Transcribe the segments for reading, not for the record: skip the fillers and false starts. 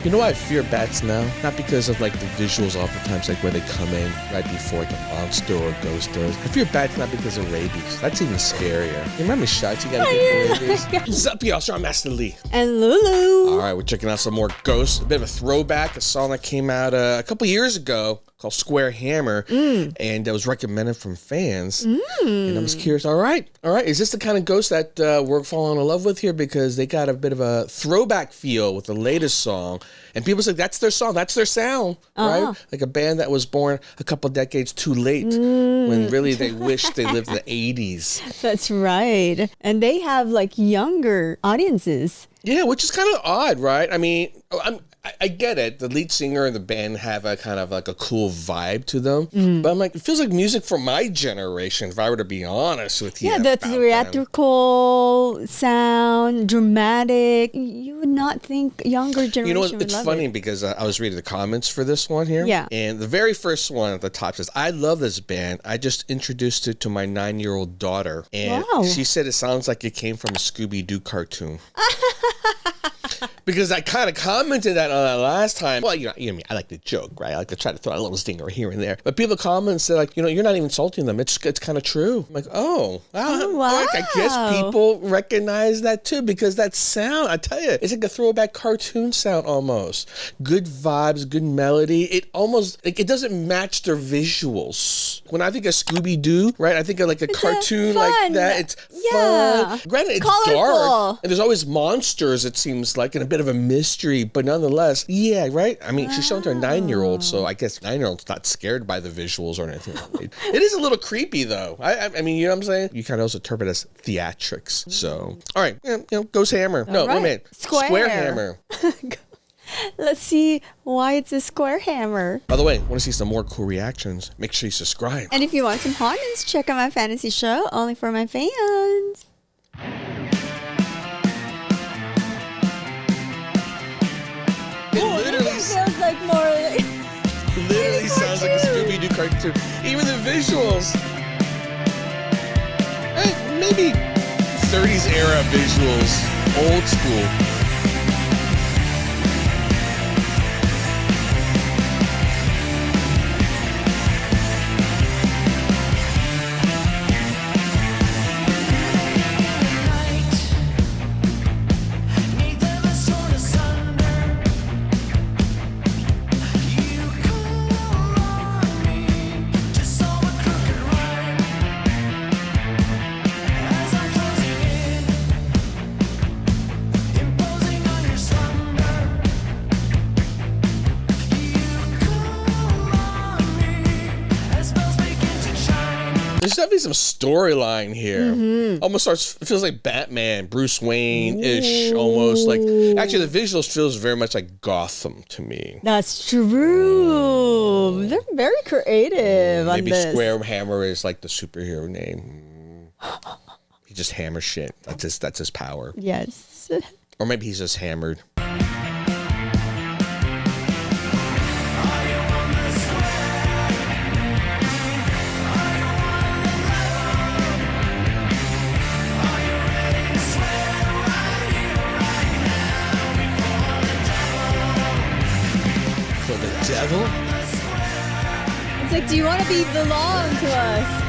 You know why I fear bats now? Not because of like the visuals oftentimes, like where they come in right before like a monster or a ghost does. I fear bats not because of rabies. That's even scarier. You remember shots you gotta get for rabies? What's up, y'all? I'm Master Lee. And Lulu. Alright, we're checking out some more ghosts. A bit of a throwback. A song that came out a couple years ago called Square Hammer. And that was recommended from fans. And I was curious, all right, is this the kind of ghost that we're falling in love with here? Because they got a bit of a throwback feel with the latest song. And people say that's their song, that's their sound, right? Like a band that was born a couple decades too late when really they wished they lived in the 80s. That's right. And they have like younger audiences. Yeah, which is kind of odd, right? I mean, I get it. The lead singer and the band have a kind of like a cool vibe to them. But I'm like, it feels like music from my generation, if I were to be honest with you. Yeah, that's theatrical sound, dramatic. You would not think younger generation You know what? would It's love funny it. because I was reading the comments for this one here. Yeah. And the very first one at the top says, I love this band. I just introduced it to my 9-year-old daughter. And she said it sounds like it came from a Scooby-Doo cartoon. Because I kind of commented that on that last time. Well, you know me, I like to joke, right? I like to try to throw a little stinger here and there. But people comment and say, like, you know, you're not even insulting them. It's kind of true. I'm like, oh, wow. Like, I guess people recognize that too, because that sound, I tell you, it's like a throwback cartoon sound almost. Good vibes, good melody. It almost, like, it doesn't match their visuals. When I think of Scooby-Doo, right, I think of like a cartoon like that. It's fun. Granted, it's colorful. Dark. And there's always monsters, it seems like, and a bit of a mystery, but nonetheless, yeah, right? I mean, she's showing to a 9-year-old, so I guess 9-year-old's not scared by the visuals or anything. It is a little creepy, though. I mean, you know what I'm saying? You kind of also interpret it as theatrics. So, all right, Ghost Hammer. No, wait a minute. Square Hammer. Let's see why it's a square hammer. By the way, want to see some more cool reactions? Make sure you subscribe. And if you want some hauntings, check out my fantasy show, only for my fans. It literally feels like more. Literally sounds like a Scooby-Doo cartoon. Even the visuals. Maybe 30s era visuals. Old school. There's definitely some storyline here. Almost feels like Batman, Bruce Wayne-ish, almost like. Actually, the visuals feels very much like Gotham to me. That's true. They're very creative on Maybe this. Square Hammer is like the superhero name. He just hammers shit. That's his power. Yes. Or maybe he's just hammered. Devil? It's like, do you want to belong to us?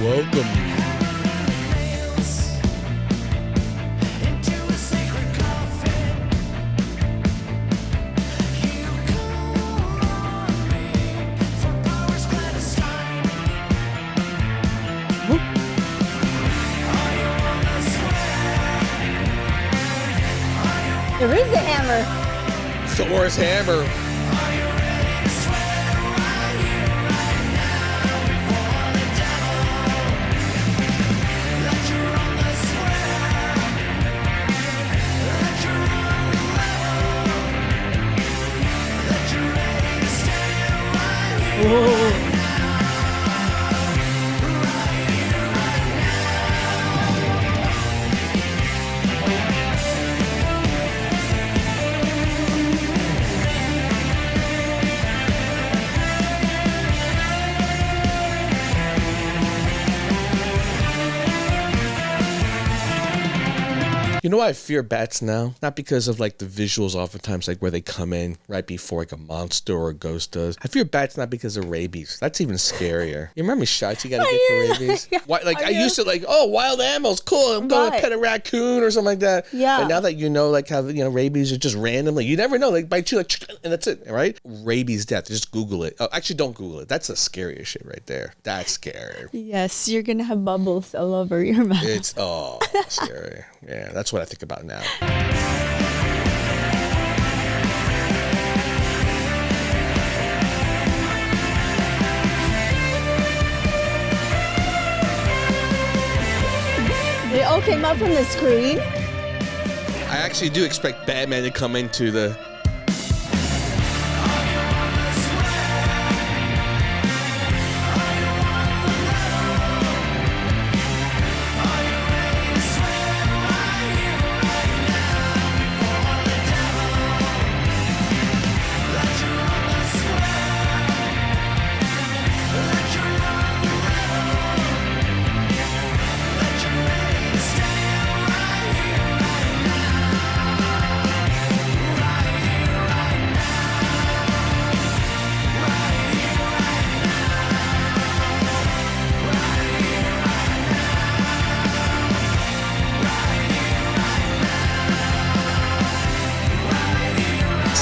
Welcome. There is a hammer. Thor's hammer. Whoa. know why I fear bats now? Not because of like the visuals oftentimes, like where they come in right before like a monster or a ghost does. I fear bats not because of rabies. That's even scarier. You remember shots you gotta get for rabies? Why, like I used to like, oh, wild animals, cool. I'm going to pet a raccoon or something like that. Yeah. But now that you know like how rabies are just randomly, you never know. Like bite you like, and that's it, right? Rabies death. Just Google it. Oh, actually, don't Google it. That's the scariest shit right there. That's scary. Yes, you're gonna have bubbles all over your mouth. It's scary. Yeah, that's what I think about now. They all came up from the screen. I actually do expect Batman to come into the.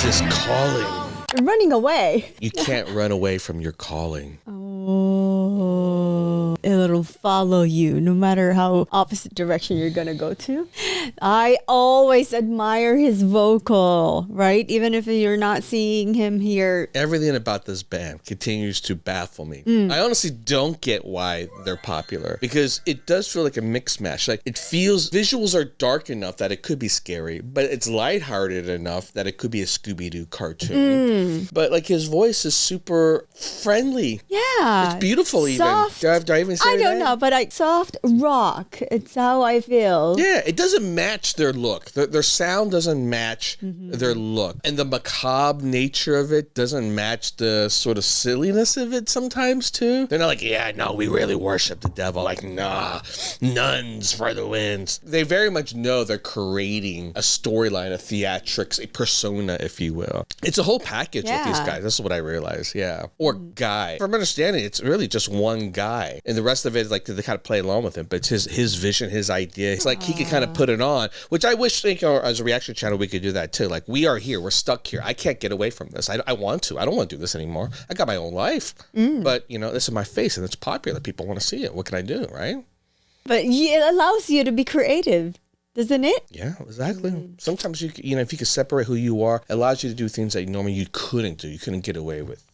This calling. Running away. You can't run away from your calling. Oh, it'll follow you no matter how opposite direction you're gonna go to. I always admire his vocal, right? Even if you're not seeing him here. Everything about this band continues to baffle me. I honestly don't get why they're popular because it does feel like a mix mash. Like it feels visuals are dark enough that it could be scary, but it's lighthearted enough that it could be a Scooby-Doo cartoon. But like his voice is super friendly. Yeah. It's beautiful even. Soft. Do I even say I don't that? know, but soft rock. It's how I feel. Yeah, it doesn't match their look. Their sound doesn't match their look. And the macabre nature of it doesn't match the sort of silliness of it sometimes too. They're not like, yeah, no, we really worship the devil. Like, nah, nuns for the wins. They very much know they're creating a storyline, a theatrics, a persona, if you will. It's a whole package with these guys. This is what I realized, yeah. Or guy. From understanding, it's really just one guy. And the rest of it is like they kind of play along with him. But it's his vision, his idea. It's like he can kind of put it on, which I wish, as a reaction channel, we could do that too. Like, we are here. We're stuck here. I can't get away from this. I want to. I don't want to do this anymore. I got my own life. But, this is my face and it's popular. People want to see it. What can I do, right? But it allows you to be creative, doesn't it? Yeah, exactly. Sometimes, if you can separate who you are, it allows you to do things that normally you couldn't do. You couldn't get away with.